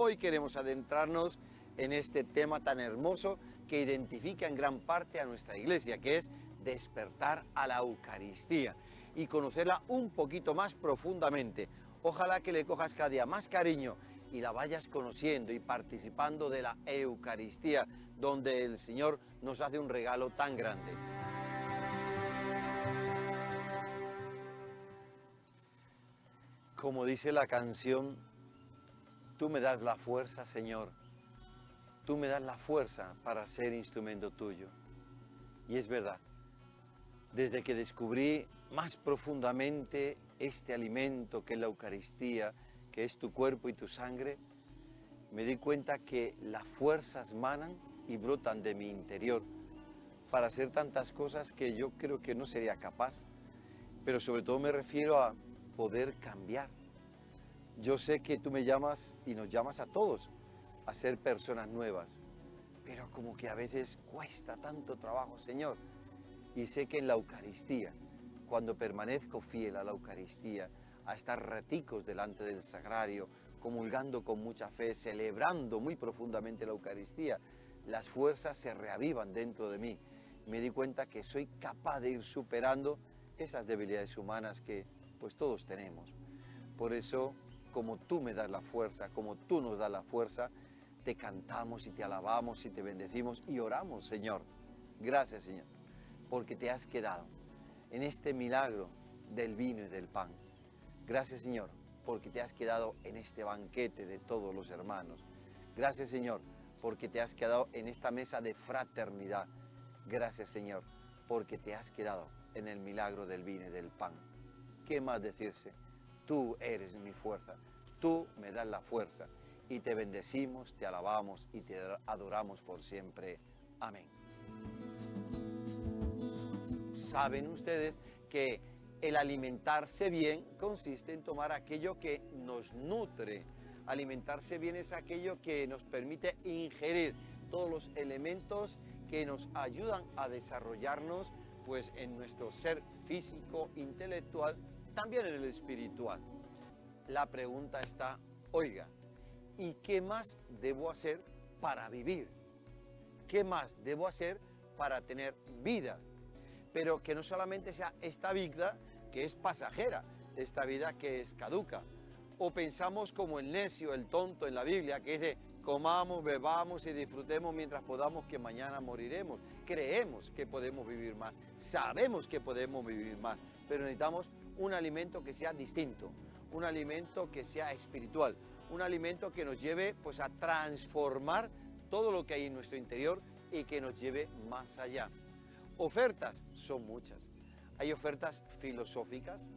Hoy queremos adentrarnos en este tema tan hermoso que identifica en gran parte a nuestra iglesia, que es despertar a la Eucaristía y conocerla un poquito más profundamente. Ojalá que le cojas cada día más cariño y la vayas conociendo y participando de la Eucaristía, donde el Señor nos hace un regalo tan grande. Como dice la canción, tú me das la fuerza, Señor. Tú me das la fuerza para ser instrumento tuyo. Y es verdad, desde que descubrí más profundamente este alimento que es la Eucaristía, que es tu cuerpo y tu sangre, me di cuenta que las fuerzas manan y brotan de mi interior para hacer tantas cosas que yo creo que no sería capaz. Pero sobre todo me refiero a poder cambiar. Yo sé que tú me llamas y nos llamas a todos a ser personas nuevas, pero como que a veces cuesta tanto trabajo, Señor. Y sé que en la Eucaristía, cuando permanezco fiel a la Eucaristía, a estar raticos delante del sagrario, comulgando con mucha fe, celebrando muy profundamente la Eucaristía, las fuerzas se reavivan dentro de mí. Me di cuenta que soy capaz de ir superando esas debilidades humanas que pues todos tenemos. Por eso, como tú me das la fuerza, como tú nos das la fuerza, te cantamos y te alabamos y te bendecimos y oramos, Señor. Gracias, Señor, porque te has quedado en este milagro del vino y del pan. Gracias, Señor, porque te has quedado en este banquete de todos los hermanos. Gracias, Señor, porque te has quedado en esta mesa de fraternidad. Gracias, Señor, porque te has quedado en el milagro del vino y del pan. ¿Qué más decirse? Tú eres mi fuerza, tú me das la fuerza y te bendecimos, te alabamos y te adoramos por siempre. Amén. Saben ustedes que el alimentarse bien consiste en tomar aquello que nos nutre. Alimentarse bien es aquello que nos permite ingerir todos los elementos que nos ayudan a desarrollarnos pues en nuestro ser físico, intelectual, también en el espiritual. La pregunta está, oiga, ¿y qué más debo hacer para vivir? ¿Qué más debo hacer para tener vida? Pero que no solamente sea esta vida que es pasajera, esta vida que es caduca. O pensamos como el necio, el tonto en la Biblia, que dice, comamos, bebamos y disfrutemos mientras podamos, que mañana moriremos. Creemos que podemos vivir más, sabemos que podemos vivir más, pero necesitamos un alimento que sea distinto, un alimento que sea espiritual, un alimento que nos lleve pues a transformar todo lo que hay en nuestro interior y que nos lleve más allá. Ofertas son muchas. Hay ofertas filosóficas,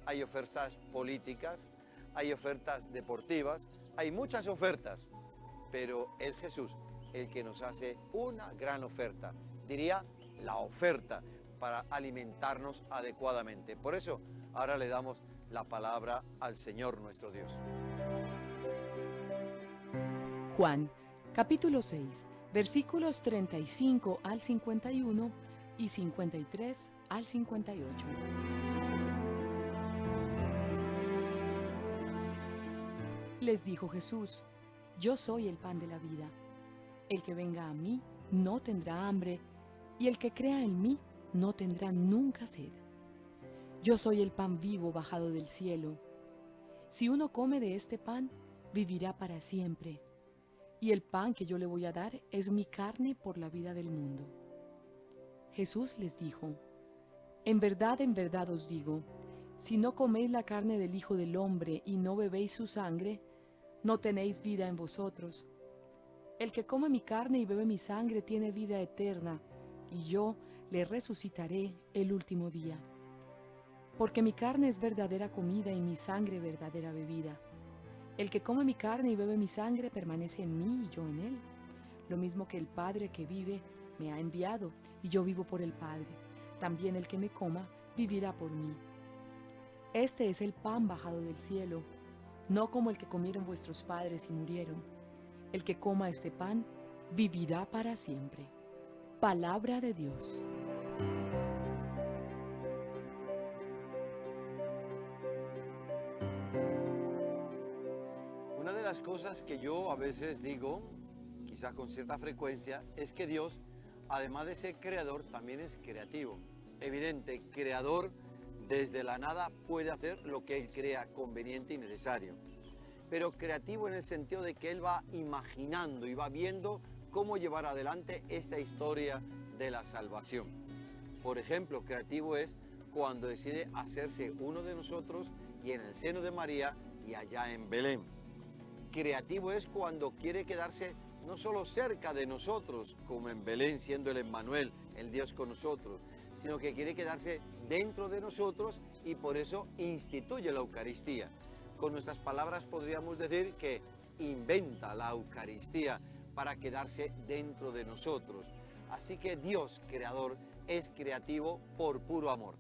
hay ofertas políticas, hay ofertas deportivas, hay muchas ofertas, pero es Jesús el que nos hace una gran oferta, diría la oferta para alimentarnos adecuadamente. Por eso ahora le damos la palabra al Señor nuestro Dios. Juan, capítulo 6, versículos 35 al 51 y 53 al 58. Les dijo Jesús, yo soy el pan de la vida. El que venga a mí no tendrá hambre, y el que crea en mí no tendrá nunca sed. Yo soy el pan vivo bajado del cielo. Si uno come de este pan, vivirá para siempre. Y el pan que yo le voy a dar es mi carne por la vida del mundo. Jesús les dijo, en verdad os digo, si no coméis la carne del Hijo del Hombre y no bebéis su sangre, no tenéis vida en vosotros. El que come mi carne y bebe mi sangre tiene vida eterna, y yo le resucitaré el último día. Porque mi carne es verdadera comida y mi sangre verdadera bebida. El que come mi carne y bebe mi sangre permanece en mí y yo en él. Lo mismo que el Padre que vive me ha enviado, y yo vivo por el Padre. También el que me coma vivirá por mí. Este es el pan bajado del cielo, no como el que comieron vuestros padres y murieron. El que coma este pan vivirá para siempre. Palabra de Dios. cosas que yo a veces digo, quizás con cierta frecuencia, es que Dios, además de ser creador, también es creativo. Evidente, creador desde la nada puede hacer lo que Él crea conveniente y necesario. Pero creativo en el sentido de que Él va imaginando y va viendo cómo llevar adelante esta historia de la salvación. Por ejemplo, creativo es cuando decide hacerse uno de nosotros y en el seno de María y allá en Belén. Creativo es cuando quiere quedarse no solo cerca de nosotros, como en Belén siendo el Emmanuel, el Dios con nosotros, sino que quiere quedarse dentro de nosotros y por eso instituye la Eucaristía. Con nuestras palabras podríamos decir que inventa la Eucaristía para quedarse dentro de nosotros. Así que Dios, creador, es creativo por puro amor.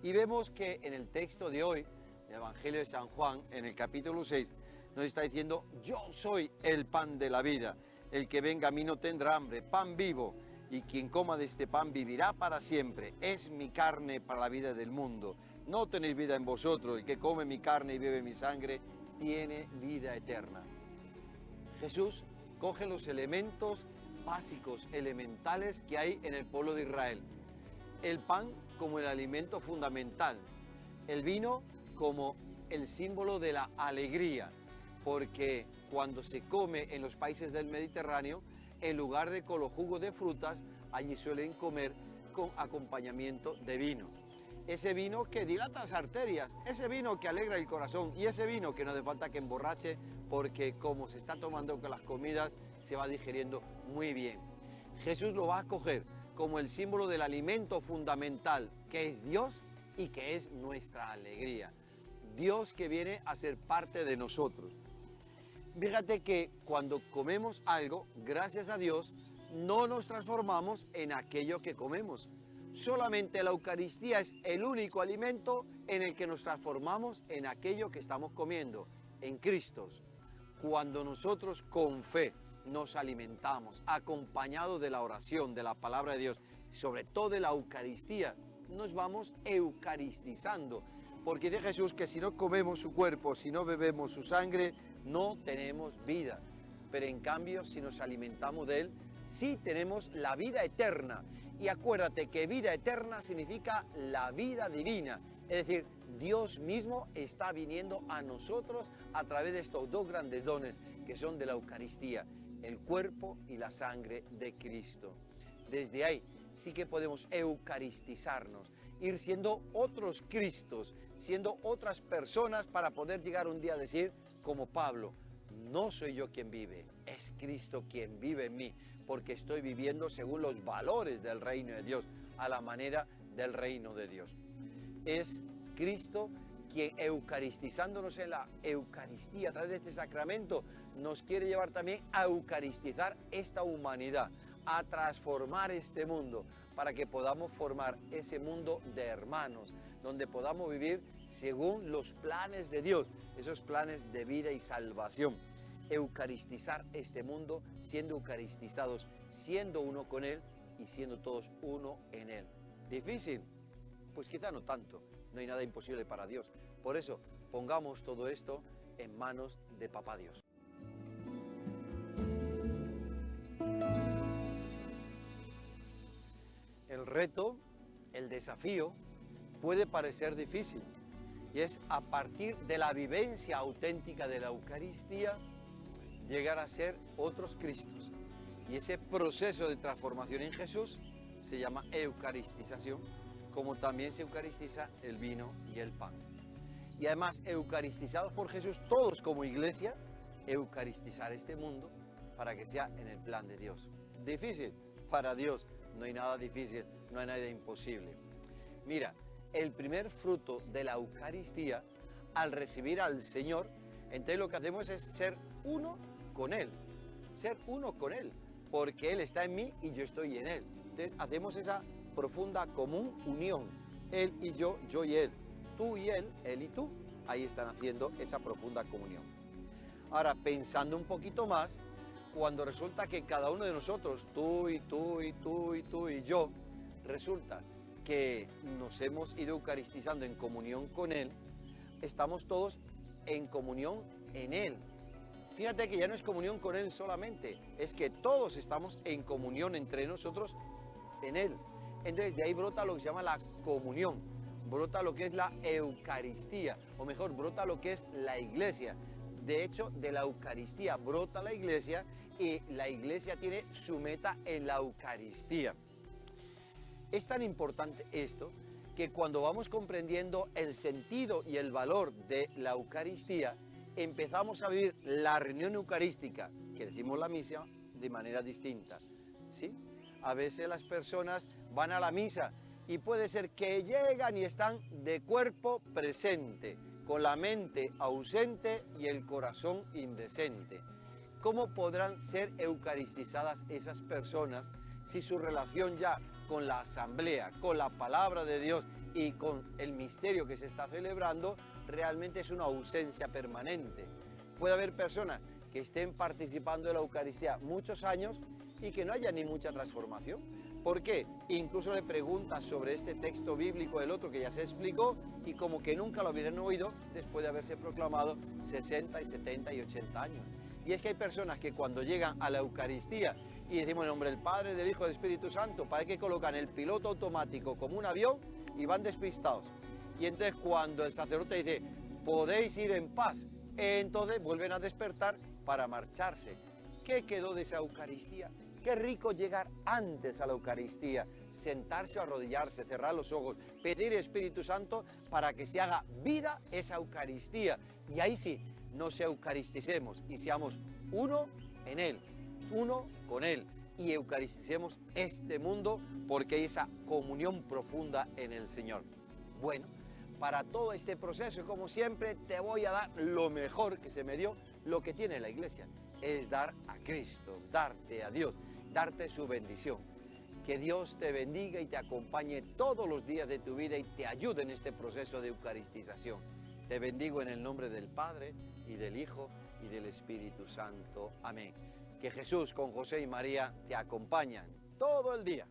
Y vemos que en el texto de hoy, el Evangelio de San Juan, en el capítulo 6, nos está diciendo: yo soy el pan de la vida, el que venga a mí no tendrá hambre, pan vivo, y quien coma de este pan vivirá para siempre, es mi carne para la vida del mundo. No tenéis vida en vosotros, el que come mi carne y bebe mi sangre, tiene vida eterna. Jesús coge los elementos básicos, elementales que hay en el pueblo de Israel. El pan como el alimento fundamental, el vino como el símbolo de la alegría, porque cuando se come en los países del Mediterráneo, en lugar de con los jugos de frutas, allí suelen comer con acompañamiento de vino. Ese vino que dilata las arterias, ese vino que alegra el corazón y ese vino que no hace falta que emborrache, porque como se está tomando con las comidas, se va digiriendo muy bien. Jesús lo va a coger como el símbolo del alimento fundamental, que es Dios y que es nuestra alegría. Dios que viene a ser parte de nosotros. Fíjate que cuando comemos algo, gracias a Dios, no nos transformamos en aquello que comemos. Solamente la Eucaristía es el único alimento en el que nos transformamos en aquello que estamos comiendo, en Cristo. Cuando nosotros con fe nos alimentamos, acompañados de la oración, de la palabra de Dios, sobre todo de la Eucaristía, nos vamos eucaristizando. Porque dice Jesús que si no comemos su cuerpo, si no bebemos su sangre, no tenemos vida. Pero en cambio, si nos alimentamos de Él, sí tenemos la vida eterna. Y acuérdate que vida eterna significa la vida divina. Es decir, Dios mismo está viniendo a nosotros a través de estos dos grandes dones que son de la Eucaristía, el cuerpo y la sangre de Cristo. Desde ahí sí que podemos eucaristizarnos, ir siendo otros Cristos, siendo otras personas para poder llegar un día a decir, como Pablo, no soy yo quien vive, es Cristo quien vive en mí, porque estoy viviendo según los valores del reino de Dios, a la manera del reino de Dios. Es Cristo quien, eucaristizándonos en la Eucaristía a través de este sacramento, nos quiere llevar también a eucaristizar esta humanidad, a transformar este mundo, para que podamos formar ese mundo de hermanos, donde podamos vivir según los planes de Dios, esos planes de vida y salvación. Eucaristizar este mundo, siendo eucaristizados, siendo uno con Él y siendo todos uno en Él. ¿Difícil? Pues quizá no tanto, no hay nada imposible para Dios. Por eso, pongamos todo esto en manos de Papá Dios. El reto, el desafío, puede parecer difícil, y es a partir de la vivencia auténtica de la Eucaristía, llegar a ser otros Cristos. Y ese proceso de transformación en Jesús se llama eucaristización, como también se eucaristiza el vino y el pan. Y además, eucaristizados por Jesús, todos como iglesia, eucaristizar este mundo para que sea en el plan de Dios. ¿Difícil? Para Dios no hay nada difícil, no hay nada imposible. Mira, el primer fruto de la Eucaristía, al recibir al Señor, entonces lo que hacemos es ser uno con Él, ser uno con Él, porque Él está en mí y yo estoy en Él. Entonces hacemos esa profunda común unión, Él y yo y Él, tú y Él y tú, ahí están haciendo esa profunda comunión. Ahora, pensando un poquito más, cuando resulta que cada uno de nosotros, tú y tú y tú y tú y yo, resulta que nos hemos ido eucaristizando en comunión con Él, estamos todos en comunión en Él. Fíjate que ya no es comunión con Él solamente, es que todos estamos en comunión entre nosotros en Él. Entonces de ahí brota lo que se llama la comunión, brota lo que es la Eucaristía, o mejor, brota lo que es la iglesia. De hecho, de la Eucaristía brota la iglesia y la iglesia tiene su meta en la Eucaristía. Es tan importante esto que cuando vamos comprendiendo el sentido y el valor de la Eucaristía, empezamos a vivir la reunión eucarística, que decimos la misa, de manera distinta, ¿sí? A veces las personas van a la misa y puede ser que llegan y están de cuerpo presente, con la mente ausente y el corazón indecente. ¿Cómo podrán ser eucaristizadas esas personas si su relación ya con la asamblea, con la palabra de Dios y con el misterio que se está celebrando realmente es una ausencia permanente? Puede haber personas que estén participando de la Eucaristía muchos años y que no haya ni mucha transformación. ¿Por qué? Incluso le preguntas sobre este texto bíblico del otro que ya se explicó y como que nunca lo hubieran oído después de haberse proclamado 60 y 70 y 80 años. Y es que hay personas que cuando llegan a la Eucaristía y decimos en nombre del Padre, del Hijo y del Espíritu Santo, parece que colocan el piloto automático como un avión y van despistados. Y entonces cuando el sacerdote dice, podéis ir en paz, entonces vuelven a despertar para marcharse. ¿Qué quedó de esa Eucaristía? Qué rico llegar antes a la Eucaristía, sentarse o arrodillarse, cerrar los ojos, pedir Espíritu Santo para que se haga vida esa Eucaristía. Y ahí sí, nos eucaristicemos y seamos uno en Él, uno con Él. Y eucaristicemos este mundo porque hay esa comunión profunda en el Señor. Bueno, para todo este proceso, como siempre, te voy a dar lo mejor que se me dio, lo que tiene la Iglesia. Es dar a Cristo, darte a Dios, darte su bendición. Que Dios te bendiga y te acompañe todos los días de tu vida y te ayude en este proceso de eucaristización. Te bendigo en el nombre del Padre, y del Hijo, y del Espíritu Santo. Amén. Que Jesús con José y María te acompañan todo el día.